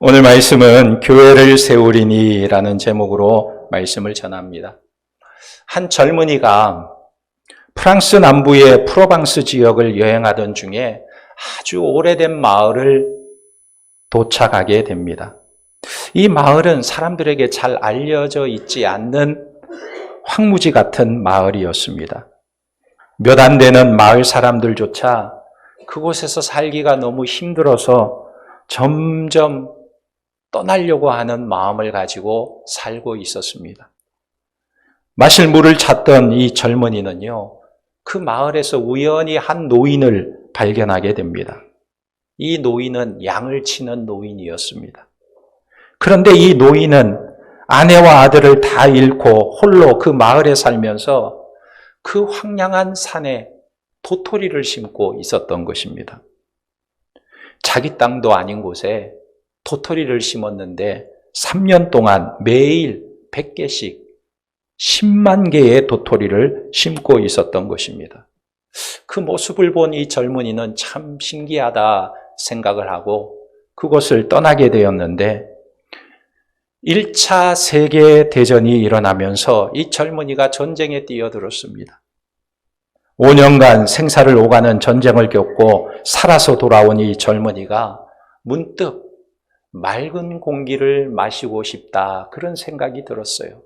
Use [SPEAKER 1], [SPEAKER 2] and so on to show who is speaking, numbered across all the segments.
[SPEAKER 1] 오늘 말씀은 교회를 세우리니라는 제목으로 말씀을 전합니다. 한 젊은이가 프랑스 남부의 프로방스 지역을 여행하던 중에 아주 오래된 마을을 도착하게 됩니다. 이 마을은 사람들에게 잘 알려져 있지 않는 황무지 같은 마을이었습니다. 몇 안 되는 마을 사람들조차 그곳에서 살기가 너무 힘들어서 점점 떠나려고 하는 마음을 가지고 살고 있었습니다. 마실 물을 찾던 이 젊은이는요, 그 마을에서 우연히 한 노인을 발견하게 됩니다. 이 노인은 양을 치는 노인이었습니다. 그런데 이 노인은 아내와 아들을 다 잃고 홀로 그 마을에 살면서 그 황량한 산에 도토리를 심고 있었던 것입니다. 자기 땅도 아닌 곳에 도토리를 심었는데 3년 동안 매일 100개씩 10만 개의 도토리를 심고 있었던 것입니다. 그 모습을 본 이 젊은이는 참 신기하다 생각을 하고 그곳을 떠나게 되었는데 1차 세계대전이 일어나면서 이 젊은이가 전쟁에 뛰어들었습니다. 5년간 생사를 오가는 전쟁을 겪고 살아서 돌아온 이 젊은이가 문득 맑은 공기를 마시고 싶다, 그런 생각이 들었어요.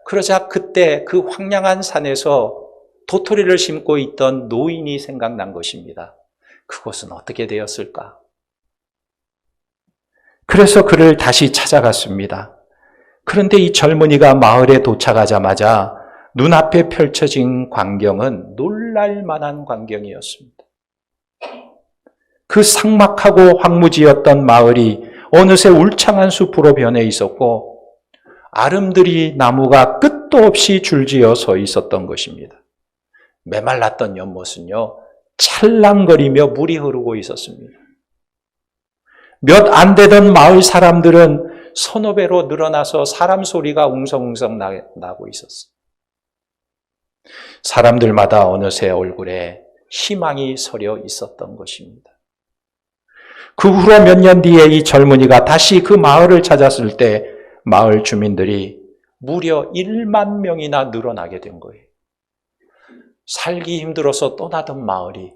[SPEAKER 1] 그러자 그때 그 황량한 산에서 도토리를 심고 있던 노인이 생각난 것입니다. 그곳은 어떻게 되었을까? 그래서 그를 다시 찾아갔습니다. 그런데 이 젊은이가 마을에 도착하자마자 눈앞에 펼쳐진 광경은 놀랄 만한 광경이었습니다. 그 삭막하고 황무지였던 마을이 어느새 울창한 숲으로 변해 있었고 아름드리 나무가 끝도 없이 줄지어 서 있었던 것입니다. 메말랐던 연못은요, 찰랑거리며 물이 흐르고 있었습니다. 몇 안 되던 마을 사람들은 서너 배로 늘어나서 사람 소리가 웅성웅성 나고 있었어요. 사람들마다 어느새 얼굴에 희망이 서려 있었던 것입니다. 그 후로 몇 년 뒤에 이 젊은이가 다시 그 마을을 찾았을 때 마을 주민들이 무려 1만 명이나 늘어나게 된 거예요. 살기 힘들어서 떠나던 마을이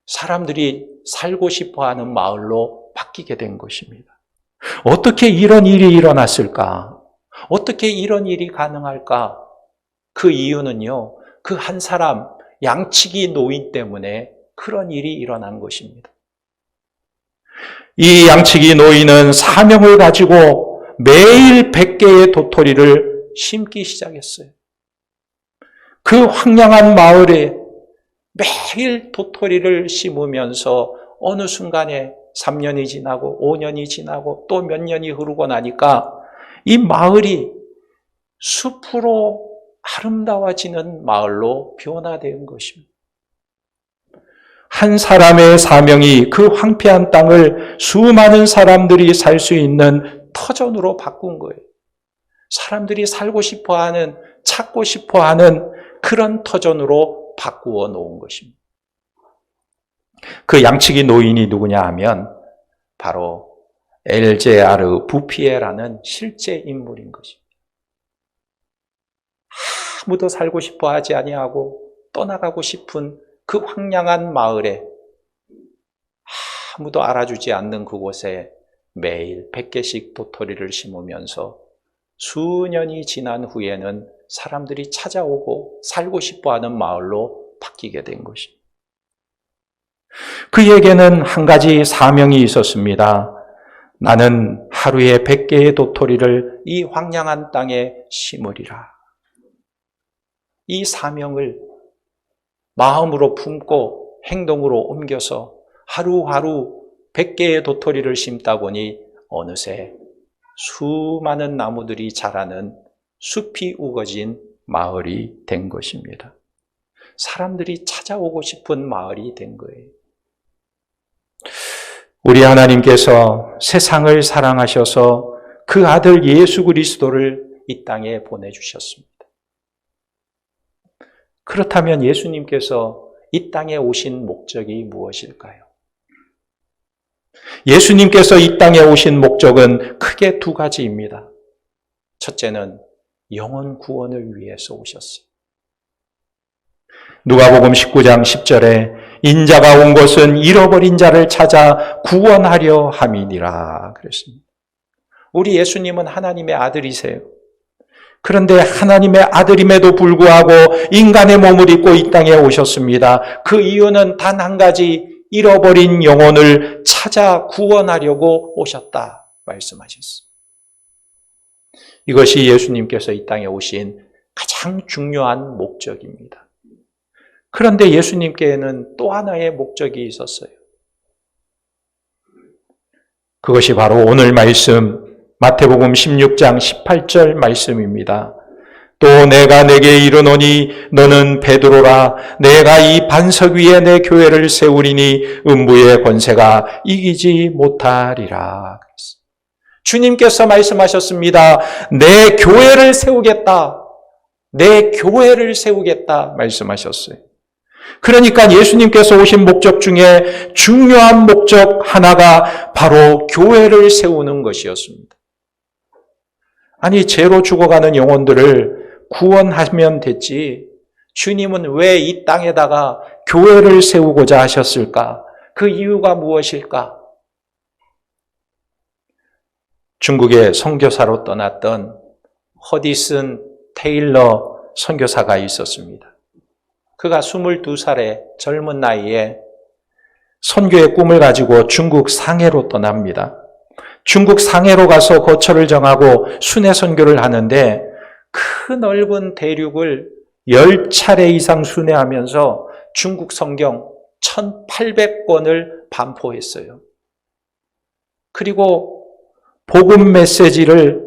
[SPEAKER 1] 사람들이 살고 싶어하는 마을로 바뀌게 된 것입니다. 어떻게 이런 일이 일어났을까? 어떻게 이런 일이 가능할까? 그 이유는요, 그 한 사람 양치기 노인 때문에 그런 일이 일어난 것입니다. 이 양치기 노인은 사명을 가지고 매일 100개의 도토리를 심기 시작했어요. 그 황량한 마을에 매일 도토리를 심으면서 어느 순간에 3년이 지나고 5년이 지나고 또 몇 년이 흐르고 나니까 이 마을이 숲으로 아름다워지는 마을로 변화된 것입니다. 한 사람의 사명이 그 황폐한 땅을 수많은 사람들이 살 수 있는 터전으로 바꾼 거예요. 사람들이 살고 싶어하는, 찾고 싶어하는 그런 터전으로 바꾸어 놓은 것입니다. 그 양치기 노인이 누구냐 하면 바로 엘제아르 부피에라는 실제 인물인 것입니다. 아무도 살고 싶어 하지 아니하고 떠나가고 싶은 그 황량한 마을에, 아무도 알아주지 않는 그곳에 매일 100개씩 도토리를 심으면서 수년이 지난 후에는 사람들이 찾아오고 살고 싶어하는 마을로 바뀌게 된 것입니다. 그에게는 한 가지 사명이 있었습니다. 나는 하루에 100개의 도토리를 이 황량한 땅에 심으리라. 이 사명을 마음으로 품고 행동으로 옮겨서 하루하루 100개의 도토리를 심다 보니 어느새 수많은 나무들이 자라는 숲이 우거진 마을이 된 것입니다. 사람들이 찾아오고 싶은 마을이 된 거예요. 우리 하나님께서 세상을 사랑하셔서 그 아들 예수 그리스도를 이 땅에 보내주셨습니다. 그렇다면 예수님께서 이 땅에 오신 목적이 무엇일까요? 예수님께서 이 땅에 오신 목적은 크게 두 가지입니다. 첫째는 영혼 구원을 위해서 오셨어요. 누가복음 19장 10절에 인자가 온 것은 잃어버린 자를 찾아 구원하려 함이니라 그랬습니다. 우리 예수님은 하나님의 아들이세요. 그런데 하나님의 아들임에도 불구하고 인간의 몸을 입고 이 땅에 오셨습니다. 그 이유는 단 한 가지, 잃어버린 영혼을 찾아 구원하려고 오셨다 말씀하셨습니다. 이것이 예수님께서 이 땅에 오신 가장 중요한 목적입니다. 그런데 예수님께는 또 하나의 목적이 있었어요. 그것이 바로 오늘 말씀 마태복음 16장 18절 말씀입니다. 또 내가 내게 이르노니 너는 베드로라. 내가 이 반석 위에 내 교회를 세우리니 음부의 권세가 이기지 못하리라. 주님께서 말씀하셨습니다. 내 교회를 세우겠다. 내 교회를 세우겠다 말씀하셨어요. 그러니까 예수님께서 오신 목적 중에 중요한 목적 하나가 바로 교회를 세우는 것이었습니다. 아니, 죄로 죽어가는 영혼들을 구원하면 됐지, 주님은 왜 이 땅에다가 교회를 세우고자 하셨을까? 그 이유가 무엇일까? 중국에 선교사로 떠났던 허디슨 테일러 선교사가 있었습니다. 그가 22살의 젊은 나이에 선교의 꿈을 가지고 중국 상해로 떠납니다. 중국 상해로 가서 거처를 정하고 순회 선교를 하는데 그 넓은 대륙을 10차례 이상 순회하면서 중국 성경 1800권을 반포했어요. 그리고 복음 메시지를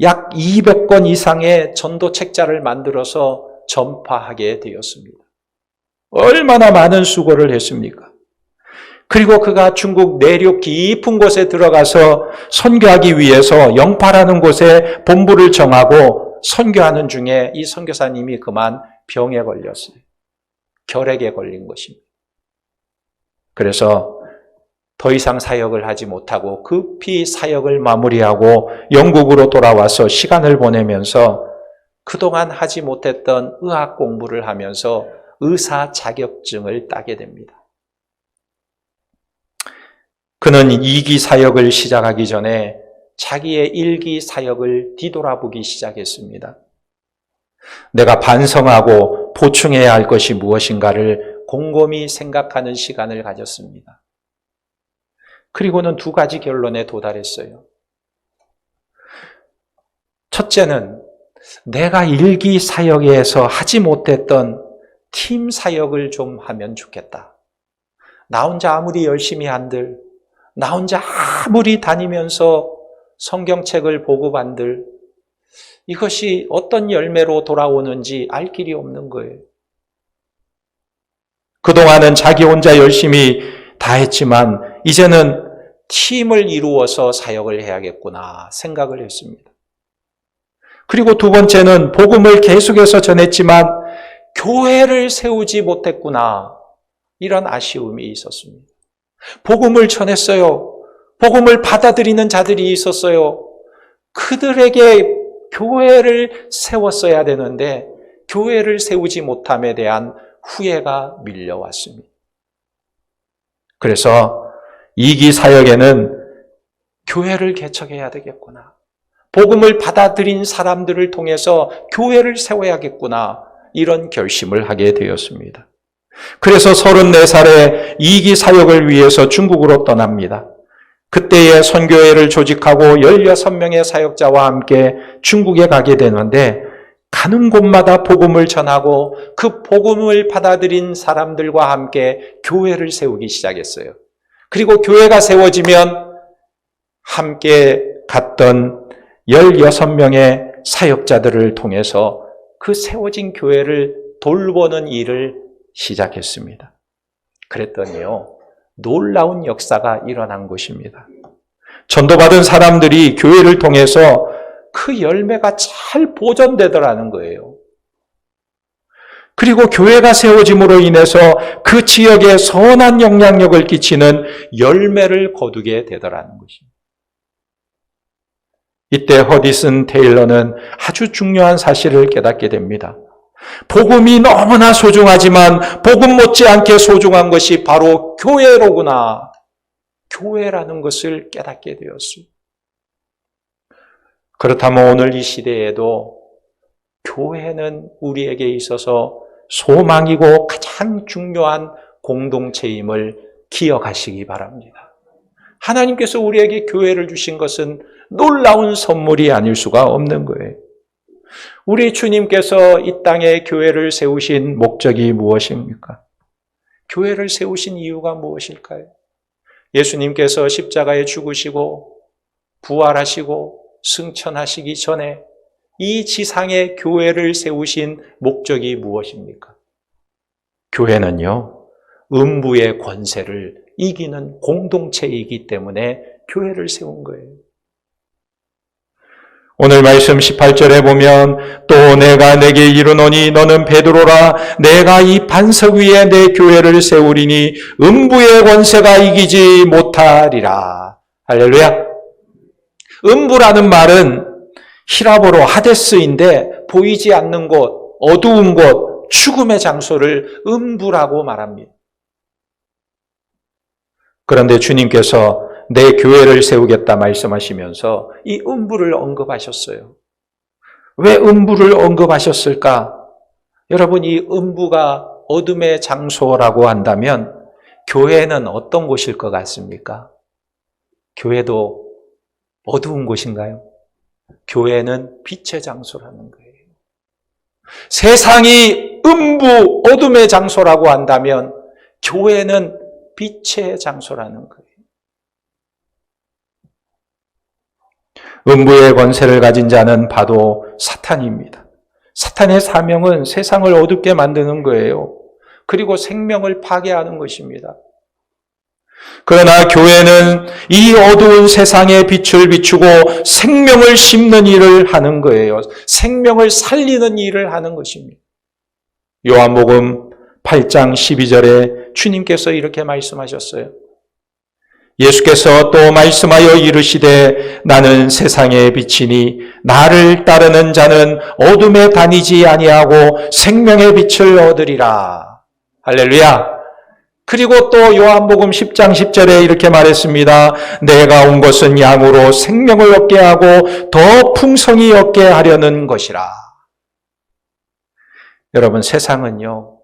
[SPEAKER 1] 약 200권 이상의 전도 책자를 만들어서 전파하게 되었습니다. 얼마나 많은 수고를 했습니까? 그리고 그가 중국 내륙 깊은 곳에 들어가서 선교하기 위해서 영파라는 곳에 본부를 정하고 선교하는 중에 이 선교사님이 그만 병에 걸렸어요. 결핵에 걸린 것입니다. 그래서 더 이상 사역을 하지 못하고 급히 사역을 마무리하고 영국으로 돌아와서 시간을 보내면서 그동안 하지 못했던 의학 공부를 하면서 의사 자격증을 따게 됩니다. 그는 2기 사역을 시작하기 전에 자기의 1기 사역을 뒤돌아보기 시작했습니다. 내가 반성하고 보충해야 할 것이 무엇인가를 곰곰이 생각하는 시간을 가졌습니다. 그리고는 두 가지 결론에 도달했어요. 첫째는 내가 1기 사역에서 하지 못했던 팀 사역을 좀 하면 좋겠다. 나 혼자 아무리 열심히 한들, 나 혼자 아무리 다니면서 성경책을 보고반들, 이것이 어떤 열매로 돌아오는지 알 길이 없는 거예요. 그동안은 자기 혼자 열심히 다 했지만 이제는 팀을 이루어서 사역을 해야겠구나 생각을 했습니다. 그리고 두 번째는 복음을 계속해서 전했지만 교회를 세우지 못했구나, 이런 아쉬움이 있었습니다. 복음을 전했어요. 복음을 받아들이는 자들이 있었어요. 그들에게 교회를 세웠어야 되는데 교회를 세우지 못함에 대한 후회가 밀려왔습니다. 그래서 2기 사역에는 교회를 개척해야 되겠구나, 복음을 받아들인 사람들을 통해서 교회를 세워야겠구나, 이런 결심을 하게 되었습니다. 그래서 34살에 2기 사역을 위해서 중국으로 떠납니다. 그때에 선교회를 조직하고 16명의 사역자와 함께 중국에 가게 되는데 가는 곳마다 복음을 전하고 그 복음을 받아들인 사람들과 함께 교회를 세우기 시작했어요. 그리고 교회가 세워지면 함께 갔던 16명의 사역자들을 통해서 그 세워진 교회를 돌보는 일을 시작했습니다. 그랬더니요, 놀라운 역사가 일어난 것입니다. 전도받은 사람들이 교회를 통해서 그 열매가 잘 보존되더라는 거예요. 그리고 교회가 세워짐으로 인해서 그 지역에 선한 영향력을 끼치는 열매를 거두게 되더라는 것입니다. 이때 허디슨 테일러는 아주 중요한 사실을 깨닫게 됩니다. 복음이 너무나 소중하지만 복음 못지않게 소중한 것이 바로 교회로구나. 교회라는 것을 깨닫게 되었습니다. 그렇다면 오늘 이 시대에도 교회는 우리에게 있어서 소망이고 가장 중요한 공동체임을 기억하시기 바랍니다. 하나님께서 우리에게 교회를 주신 것은 놀라운 선물이 아닐 수가 없는 거예요. 우리 주님께서 이 땅에 교회를 세우신 목적이 무엇입니까? 교회를 세우신 이유가 무엇일까요? 예수님께서 십자가에 죽으시고 부활하시고 승천하시기 전에 이 지상에 교회를 세우신 목적이 무엇입니까? 교회는요, 음부의 권세를 이기는 공동체이기 때문에 교회를 세운 거예요. 오늘 말씀 18절에 보면 또 내가 내게 이르노니 너는 베드로라 내가 이 반석 위에 내 교회를 세우리니 음부의 권세가 이기지 못하리라. 할렐루야. 음부라는 말은 히라보로 하데스인데 보이지 않는 곳, 어두운 곳, 죽음의 장소를 음부라고 말합니다. 그런데 주님께서 내 교회를 세우겠다 말씀하시면서 이 음부를 언급하셨어요. 왜 음부를 언급하셨을까? 여러분, 이 음부가 어둠의 장소라고 한다면 교회는 어떤 곳일 것 같습니까? 교회도 어두운 곳인가요? 교회는 빛의 장소라는 거예요. 세상이 음부, 어둠의 장소라고 한다면 교회는 빛의 장소라는 거예요. 음부의 권세를 가진 자는 바로 사탄입니다. 사탄의 사명은 세상을 어둡게 만드는 거예요. 그리고 생명을 파괴하는 것입니다. 그러나 교회는 이 어두운 세상에 빛을 비추고 생명을 심는 일을 하는 거예요. 생명을 살리는 일을 하는 것입니다. 요한복음 8장 12절에 주님께서 이렇게 말씀하셨어요. 예수께서 또 말씀하여 이르시되 나는 세상의 빛이니 나를 따르는 자는 어둠에 다니지 아니하고 생명의 빛을 얻으리라. 할렐루야. 그리고 또 요한복음 10장 10절에 이렇게 말했습니다. 내가 온 것은 양으로 생명을 얻게 하고 더 풍성히 얻게 하려는 것이라. 여러분, 세상은요,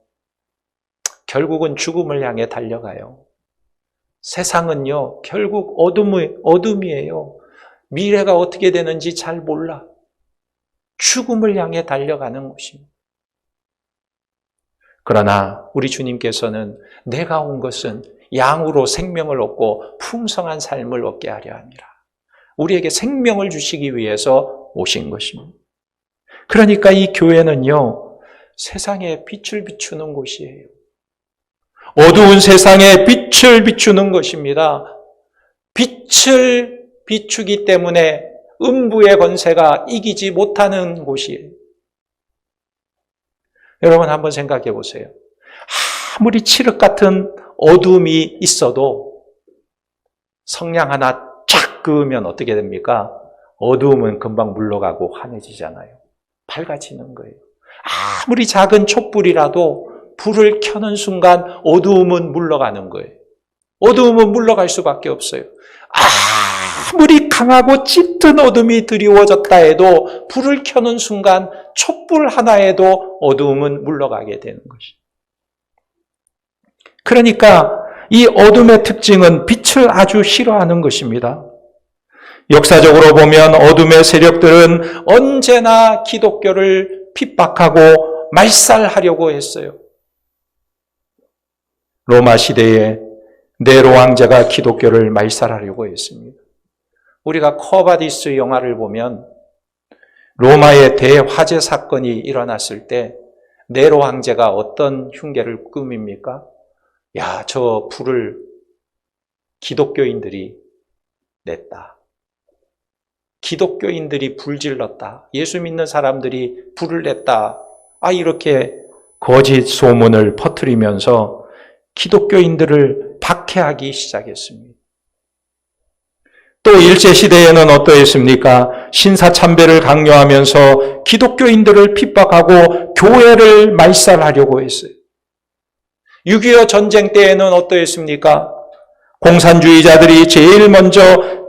[SPEAKER 1] 결국은 죽음을 향해 달려가요. 세상은요, 결국 어둠이에요. 미래가 어떻게 되는지 잘 몰라. 죽음을 향해 달려가는 것입니다. 그러나 우리 주님께서는 내가 온 것은 양으로 생명을 얻고 풍성한 삶을 얻게 하려 함이라. 우리에게 생명을 주시기 위해서 오신 것입니다. 그러니까 이 교회는요, 세상에 빛을 비추는 곳이에요. 어두운 세상에 빛을 비추는 것입니다. 빛을 비추기 때문에 음부의 권세가 이기지 못하는 곳이에요. 여러분 한번 생각해 보세요. 아무리 칠흑 같은 어둠이 있어도 성냥 하나 쫙 그으면 어떻게 됩니까? 어두움은 금방 물러가고 환해지잖아요. 밝아지는 거예요. 아무리 작은 촛불이라도 불을 켜는 순간 어두움은 물러가는 거예요. 어두움은 물러갈 수밖에 없어요. 아무리 강하고 짙은 어둠이 드리워졌다 해도 불을 켜는 순간 촛불 하나에도 어두움은 물러가게 되는 것이죠. 그러니까 이 어둠의 특징은 빛을 아주 싫어하는 것입니다. 역사적으로 보면 어둠의 세력들은 언제나 기독교를 핍박하고 말살하려고 했어요. 로마 시대에 네로 왕자가 기독교를 말살하려고 했습니다. 우리가 커바디스 영화를 보면 로마의 대화재 사건이 일어났을 때 네로 황제가 어떤 흉계를 꾸밉니까? 야, 저 불을 기독교인들이 냈다. 기독교인들이 불질렀다. 예수 믿는 사람들이 불을 냈다. 이렇게 거짓 소문을 퍼뜨리면서 기독교인들을 박해하기 시작했습니다. 또 일제시대에는 어떠했습니까? 신사참배를 강요하면서 기독교인들을 핍박하고 교회를 말살하려고 했어요. 6.25 전쟁 때에는 어떠했습니까? 공산주의자들이 제일 먼저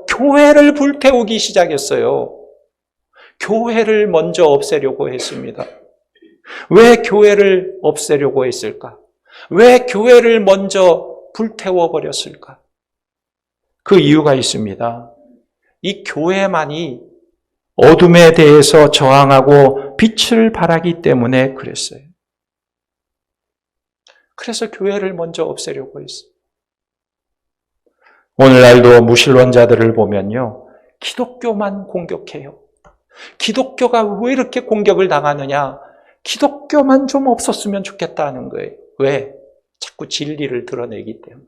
[SPEAKER 1] 교회를 불태우기 시작했어요. 교회를 먼저 없애려고 했습니다. 왜 교회를 없애려고 했을까? 왜 교회를 먼저 불태워버렸을까? 그 이유가 있습니다. 이 교회만이 어둠에 대해서 저항하고 빛을 발하기 때문에 그랬어요. 그래서 교회를 먼저 없애려고 했어요. 오늘날도 무신론자들을 보면요, 기독교만 공격해요. 기독교가 왜 이렇게 공격을 당하느냐? 기독교만 좀 없었으면 좋겠다는 거예요. 왜? 자꾸 진리를 드러내기 때문에.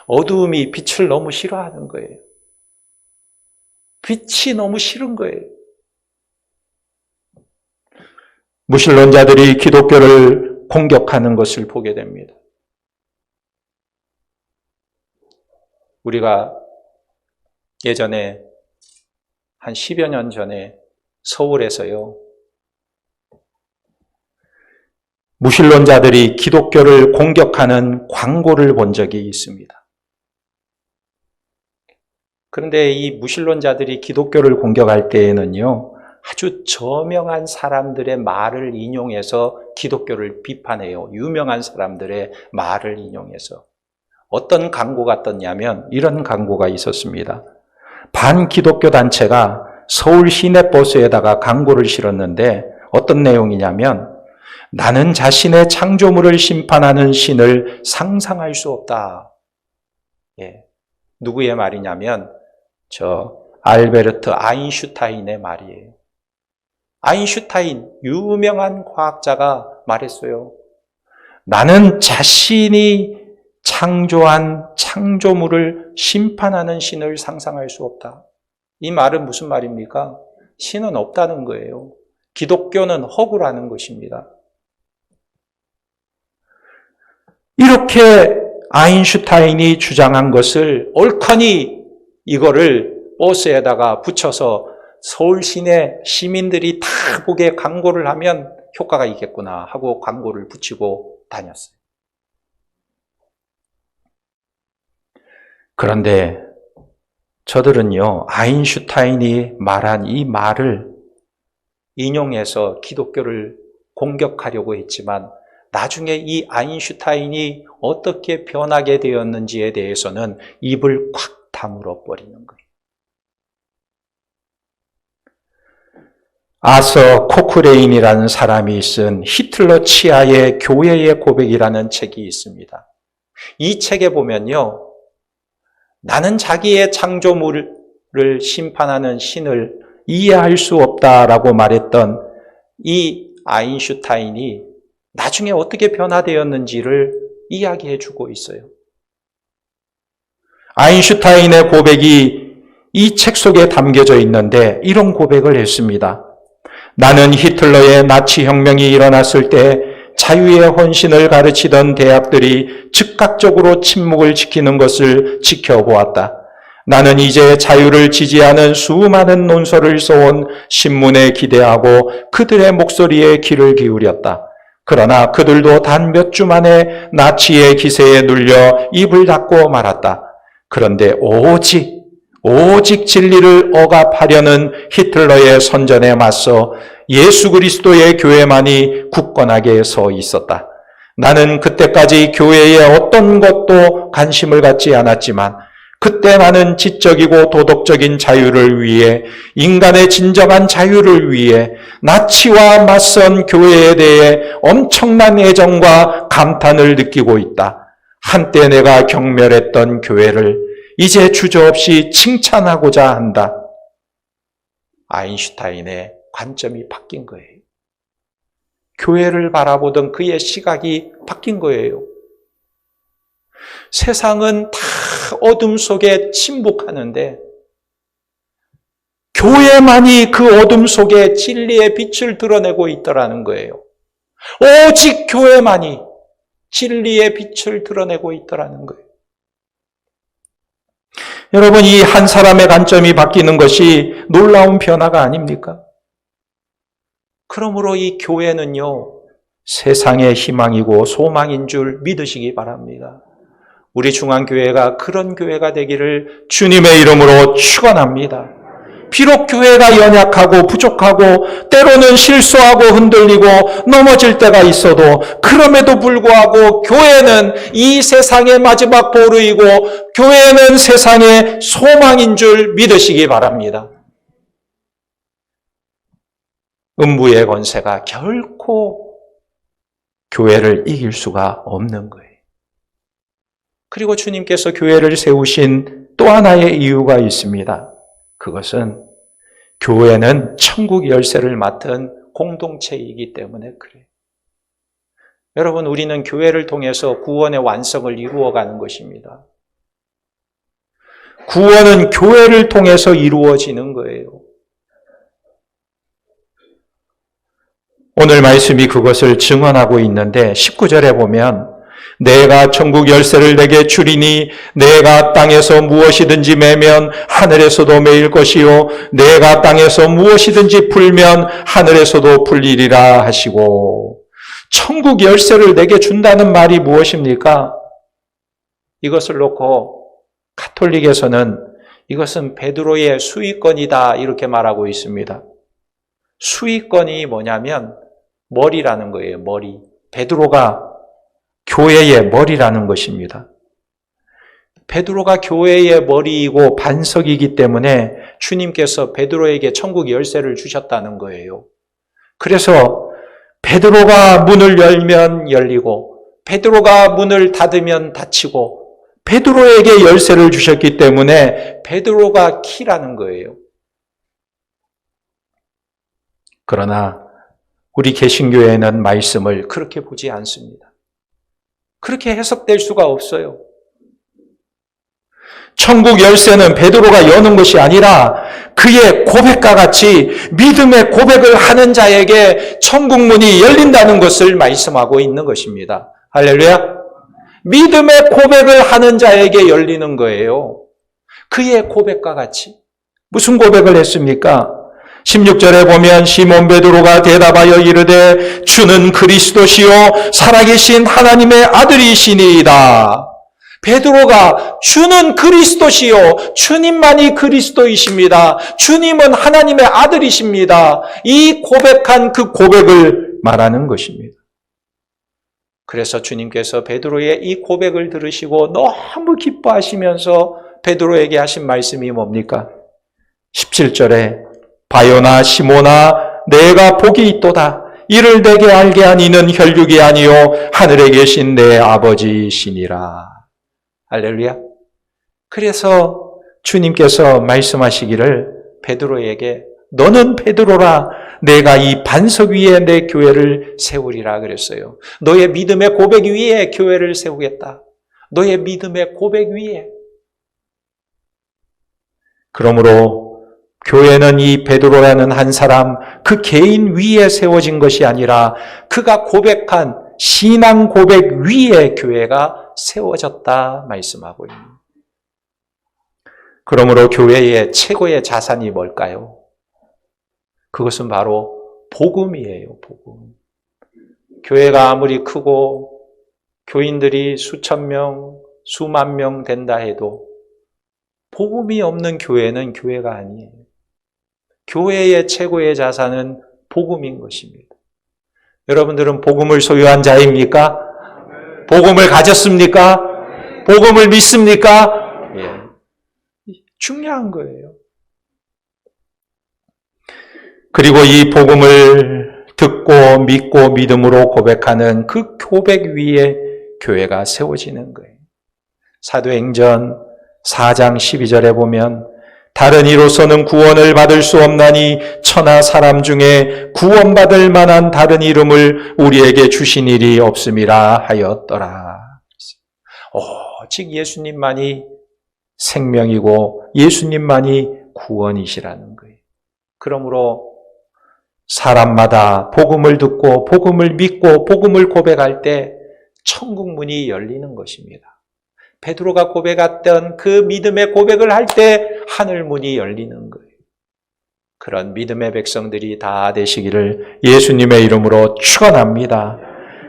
[SPEAKER 1] 어두움이 빛을 너무 싫어하는 거예요. 빛이 너무 싫은 거예요. 무신론자들이 기독교를 공격하는 것을 보게 됩니다. 우리가 예전에 한 10여 년 전에 서울에서요, 무신론자들이 기독교를 공격하는 광고를 본 적이 있습니다. 그런데 이 무신론자들이 기독교를 공격할 때에는요, 아주 저명한 사람들의 말을 인용해서 기독교를 비판해요. 유명한 사람들의 말을 인용해서. 어떤 광고가 떴냐면 이런 광고가 있었습니다. 반기독교 단체가 서울 시내버스에다가 광고를 실었는데 어떤 내용이냐면, 나는 자신의 창조물을 심판하는 신을 상상할 수 없다. 예. 누구의 말이냐면 알베르트 아인슈타인의 말이에요. 아인슈타인, 유명한 과학자가 말했어요. 나는 자신이 창조한 창조물을 심판하는 신을 상상할 수 없다. 이 말은 무슨 말입니까? 신은 없다는 거예요. 기독교는 허구라는 것입니다. 이렇게 아인슈타인이 주장한 것을 옳거니 이거를 버스에다가 붙여서 서울 시내 시민들이 다 보게 광고를 하면 효과가 있겠구나 하고 광고를 붙이고 다녔어요. 그런데 저들은요, 아인슈타인이 말한 이 말을 인용해서 기독교를 공격하려고 했지만 나중에 이 아인슈타인이 어떻게 변하게 되었는지에 대해서는 입을 콱 다물어 버리는 거예요. 아서 코크레인이라는 사람이 쓴 히틀러 치하의 교회의 고백이라는 책이 있습니다. 이 책에 보면요, 나는 자기의 창조물을 심판하는 신을 이해할 수 없다라고 말했던 이 아인슈타인이 나중에 어떻게 변화되었는지를 이야기해 주고 있어요. 아인슈타인의 고백이 이 책 속에 담겨져 있는데 이런 고백을 했습니다. 나는 히틀러의 나치 혁명이 일어났을 때 자유의 헌신을 가르치던 대학들이 즉각적으로 침묵을 지키는 것을 지켜보았다. 나는 이제 자유를 지지하는 수많은 논설을 써온 신문에 기대하고 그들의 목소리에 귀를 기울였다. 그러나 그들도 단 몇 주 만에 나치의 기세에 눌려 입을 닫고 말았다. 그런데 오직 진리를 억압하려는 히틀러의 선전에 맞서 예수 그리스도의 교회만이 굳건하게 서 있었다. 나는 그때까지 교회에 어떤 것도 관심을 갖지 않았지만 그때 나는 지적이고 도덕적인 자유를 위해, 인간의 진정한 자유를 위해 나치와 맞선 교회에 대해 엄청난 애정과 감탄을 느끼고 있다. 한때 내가 경멸했던 교회를 이제 주저없이 칭찬하고자 한다. 아인슈타인의 관점이 바뀐 거예요. 교회를 바라보던 그의 시각이 바뀐 거예요. 세상은 다 어둠 속에 침묵하는데 교회만이 그 어둠 속에 진리의 빛을 드러내고 있더라는 거예요. 오직 교회만이 진리의 빛을 드러내고 있더라는 거예요. 여러분, 이 한 사람의 관점이 바뀌는 것이 놀라운 변화가 아닙니까? 그러므로 이 교회는요, 세상의 희망이고 소망인 줄 믿으시기 바랍니다. 우리 중앙교회가 그런 교회가 되기를 주님의 이름으로 축원합니다. 비록 교회가 연약하고 부족하고 때로는 실수하고 흔들리고 넘어질 때가 있어도 그럼에도 불구하고 교회는 이 세상의 마지막 보루이고 교회는 세상의 소망인 줄 믿으시기 바랍니다. 음부의 권세가 결코 교회를 이길 수가 없는 거예요. 그리고 주님께서 교회를 세우신 또 하나의 이유가 있습니다. 그것은 교회는 천국 열쇠를 맡은 공동체이기 때문에 그래요. 여러분, 우리는 교회를 통해서 구원의 완성을 이루어가는 것입니다. 구원은 교회를 통해서 이루어지는 거예요. 오늘 말씀이 그것을 증언하고 있는데 19절에 보면 내가 천국 열쇠를 내게 주리니 내가 땅에서 무엇이든지 매면 하늘에서도 매일 것이요 내가 땅에서 무엇이든지 풀면 하늘에서도 풀리리라 하시고, 천국 열쇠를 내게 준다는 말이 무엇입니까? 이것을 놓고 가톨릭에서는 이것은 베드로의 수의권이다 이렇게 말하고 있습니다. 수의권이 뭐냐면 머리라는 거예요. 머리. 베드로가 교회의 머리라는 것입니다. 베드로가 교회의 머리이고 반석이기 때문에 주님께서 베드로에게 천국 열쇠를 주셨다는 거예요. 그래서 베드로가 문을 열면 열리고 베드로가 문을 닫으면 닫히고 베드로에게 열쇠를 주셨기 때문에 베드로가 키라는 거예요. 그러나 우리 개신교회는 말씀을 그렇게 보지 않습니다. 그렇게 해석될 수가 없어요. 천국 열쇠는 베드로가 여는 것이 아니라 그의 고백과 같이 믿음의 고백을 하는 자에게 천국 문이 열린다는 것을 말씀하고 있는 것입니다. 할렐루야. 믿음의 고백을 하는 자에게 열리는 거예요. 그의 고백과 같이. 무슨 고백을 했습니까? 16절에 보면 시몬 베드로가 대답하여 이르되 주는 그리스도시요 살아계신 하나님의 아들이시니이다. 베드로가 주는 그리스도시요 주님만이 그리스도이십니다. 주님은 하나님의 아들이십니다. 이 고백한 그 고백을 말하는 것입니다. 그래서 주님께서 베드로의 이 고백을 들으시고 너무 기뻐하시면서 베드로에게 하신 말씀이 뭡니까? 17절에 바요나 시모나 내가 복이 있도다. 이를 내게 알게 한 이는 혈육이 아니요 하늘에 계신 내 아버지시니라. 할렐루야. 그래서 주님께서 말씀하시기를 베드로에게 너는 베드로라 내가 이 반석 위에 내 교회를 세우리라 그랬어요. 너의 믿음의 고백 위에 교회를 세우겠다. 너의 믿음의 고백 위에. 그러므로 교회는 이 베드로라는 한 사람 그 개인 위에 세워진 것이 아니라 그가 고백한 신앙 고백 위에 교회가 세워졌다 말씀하고 있습니다. 그러므로 교회의 최고의 자산이 뭘까요? 그것은 바로 복음이에요. 복음. 교회가 아무리 크고 교인들이 수천 명, 수만 명 된다 해도 복음이 없는 교회는 교회가 아니에요. 교회의 최고의 자산은 복음인 것입니다. 여러분들은 복음을 소유한 자입니까? 복음을 가졌습니까? 복음을 믿습니까? 예. 중요한 거예요. 그리고 이 복음을 듣고 믿고 믿음으로 고백하는 그 고백 위에 교회가 세워지는 거예요. 사도행전 4장 12절에 보면 다른 이로서는 구원을 받을 수 없나니 천하 사람 중에 구원받을 만한 다른 이름을 우리에게 주신 일이 없음이라 하였더라. 오직 예수님만이 생명이고 예수님만이 구원이시라는 거예요. 그러므로 사람마다 복음을 듣고 복음을 믿고 복음을 고백할 때 천국 문이 열리는 것입니다. 베드로가 고백했던 그 믿음의 고백을 할 때 하늘 문이 열리는 거예요. 그런 믿음의 백성들이 다 되시기를 예수님의 이름으로 축원합니다.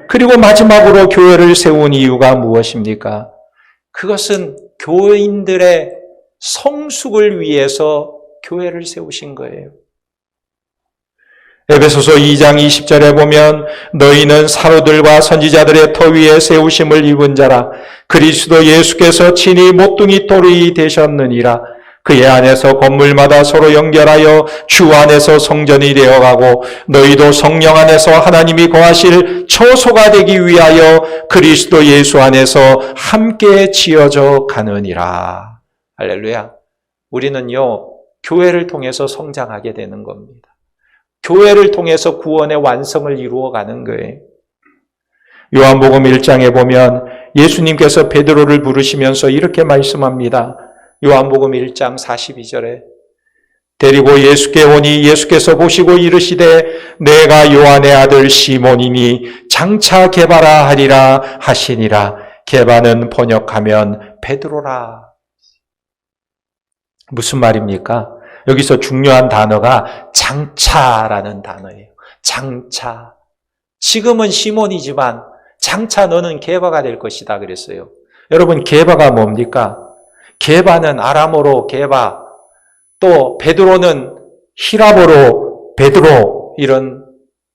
[SPEAKER 1] 그리고 마지막으로 교회를 세운 이유가 무엇입니까? 그것은 교인들의 성숙을 위해서 교회를 세우신 거예요. 에베소서 2장 20절에 보면 너희는 사도들과 선지자들의 터 위에 세우심을 입은 자라 그리스도 예수께서 친히 모퉁이 돌이 되셨느니라. 그의 안에서 건물마다 서로 연결하여 주 안에서 성전이 되어가고 너희도 성령 안에서 하나님이 거하실 처소가 되기 위하여 그리스도 예수 안에서 함께 지어져 가느니라. 할렐루야. 우리는요, 교회를 통해서 성장하게 되는 겁니다. 교회를 통해서 구원의 완성을 이루어가는 거예요. 요한복음 1장에 보면 예수님께서 베드로를 부르시면서 이렇게 말씀합니다. 요한복음 1장 42절에 데리고 예수께 오니 예수께서 보시고 이르시되 내가 요한의 아들 시몬이니 장차 게바라 하리라 하시니라. 게바는 번역하면 베드로라. 무슨 말입니까? 여기서 중요한 단어가 장차라는 단어예요. 장차. 지금은 시몬이지만 장차 너는 게바가 될 것이다 그랬어요. 여러분, 게바가 뭡니까? 게바는 아람어로 게바, 또 베드로는 히라보로 베드로, 이런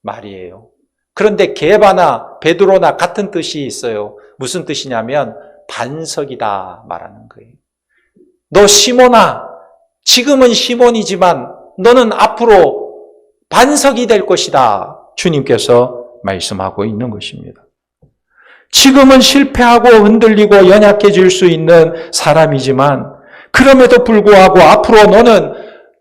[SPEAKER 1] 말이에요. 그런데 게바나 베드로나 같은 뜻이 있어요. 무슨 뜻이냐면 반석이다 말하는 거예요. 너 시몬아, 지금은 시몬이지만 너는 앞으로 반석이 될 것이다. 주님께서 말씀하고 있는 것입니다. 지금은 실패하고 흔들리고 연약해질 수 있는 사람이지만 그럼에도 불구하고 앞으로 너는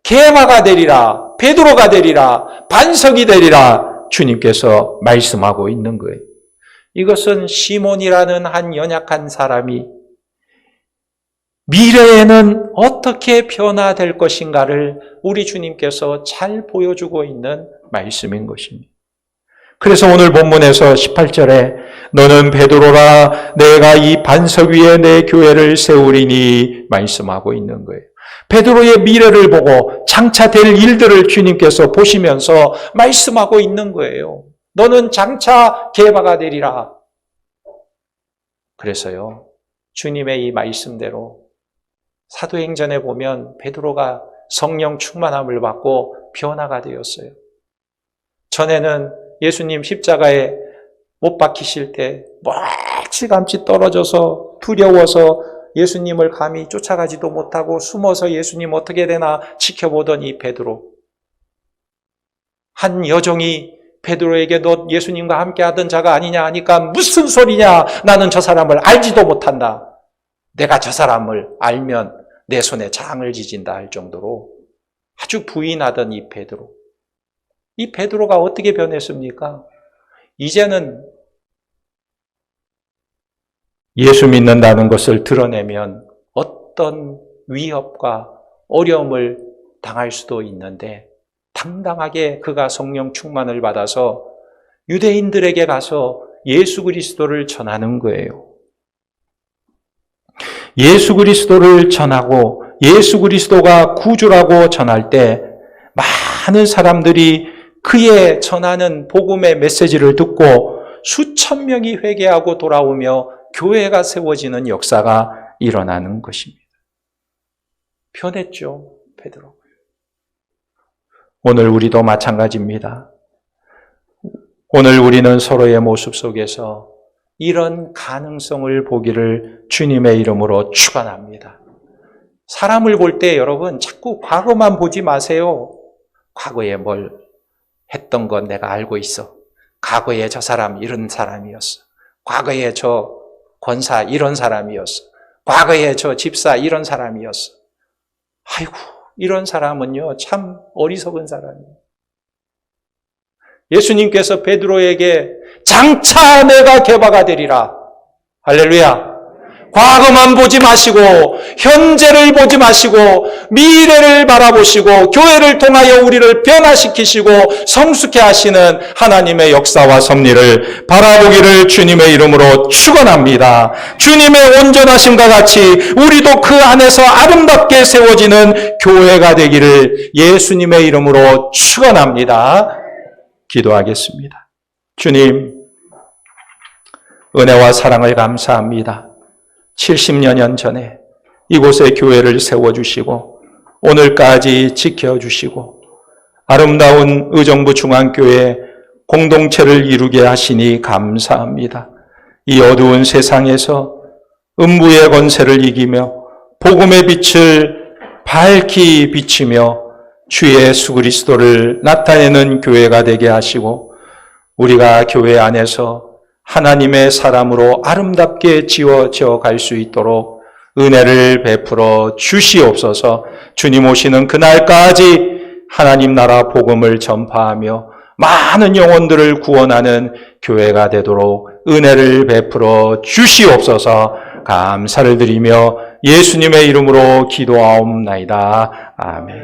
[SPEAKER 1] 게바가 되리라, 베드로가 되리라, 반석이 되리라 주님께서 말씀하고 있는 거예요. 이것은 시몬이라는 한 연약한 사람이 미래에는 어떻게 변화될 것인가를 우리 주님께서 잘 보여주고 있는 말씀인 것입니다. 그래서 오늘 본문에서 18절에 너는 베드로라 내가 이 반석 위에 내 교회를 세우리니 말씀하고 있는 거예요. 베드로의 미래를 보고 장차 될 일들을 주님께서 보시면서 말씀하고 있는 거예요. 너는 장차 게바가 되리라. 그래서요, 주님의 이 말씀대로 사도행전에 보면 베드로가 성령 충만함을 받고 변화가 되었어요. 전에는 예수님 십자가에 못 박히실 때 멀찌감치 떨어져서 두려워서 예수님을 감히 쫓아가지도 못하고 숨어서 예수님 어떻게 되나 지켜보던 이 베드로. 한 여종이 베드로에게 너 예수님과 함께 하던 자가 아니냐 하니까 무슨 소리냐, 나는 저 사람을 알지도 못한다. 내가 저 사람을 알면 내 손에 장을 지진다 할 정도로 아주 부인하던 이 베드로. 이 베드로가 어떻게 변했습니까? 이제는 예수 믿는다는 것을 드러내면 어떤 위협과 어려움을 당할 수도 있는데 당당하게 그가 성령 충만을 받아서 유대인들에게 가서 예수 그리스도를 전하는 거예요. 예수 그리스도를 전하고 예수 그리스도가 구주라고 전할 때 많은 사람들이 그의 전하는 복음의 메시지를 듣고 수천 명이 회개하고 돌아오며 교회가 세워지는 역사가 일어나는 것입니다. 변했죠, 베드로. 오늘 우리도 마찬가지입니다. 오늘 우리는 서로의 모습 속에서 이런 가능성을 보기를 주님의 이름으로 축원합니다. 사람을 볼 때 여러분 자꾸 과거만 보지 마세요. 과거에 뭘 했던 건 내가 알고 있어. 과거에 저 사람 이런 사람이었어. 과거에 저 권사 이런 사람이었어. 과거에 저 집사 이런 사람이었어. 아이고, 이런 사람은요 참 어리석은 사람이에요. 예수님께서 베드로에게 장차 내가 게바가 되리라. 할렐루야. 과거만 보지 마시고 현재를 보지 마시고 미래를 바라보시고 교회를 통하여 우리를 변화시키시고 성숙해 하시는 하나님의 역사와 섭리를 바라보기를 주님의 이름으로 축원합니다. 주님의 온전하심과 같이 우리도 그 안에서 아름답게 세워지는 교회가 되기를 예수님의 이름으로 축원합니다. 기도하겠습니다. 주님, 은혜와 사랑을 감사합니다. 70여 년 전에 이곳에 교회를 세워주시고 오늘까지 지켜주시고 아름다운 의정부 중앙교회 공동체를 이루게 하시니 감사합니다. 이 어두운 세상에서 음부의 권세를 이기며 복음의 빛을 밝히 비치며 주 예수 그리스도를 나타내는 교회가 되게 하시고 우리가 교회 안에서 하나님의 사람으로 아름답게 지어져 갈 수 있도록 은혜를 베풀어 주시옵소서. 주님 오시는 그날까지 하나님 나라 복음을 전파하며 많은 영혼들을 구원하는 교회가 되도록 은혜를 베풀어 주시옵소서. 감사를 드리며 예수님의 이름으로 기도하옵나이다. 아멘.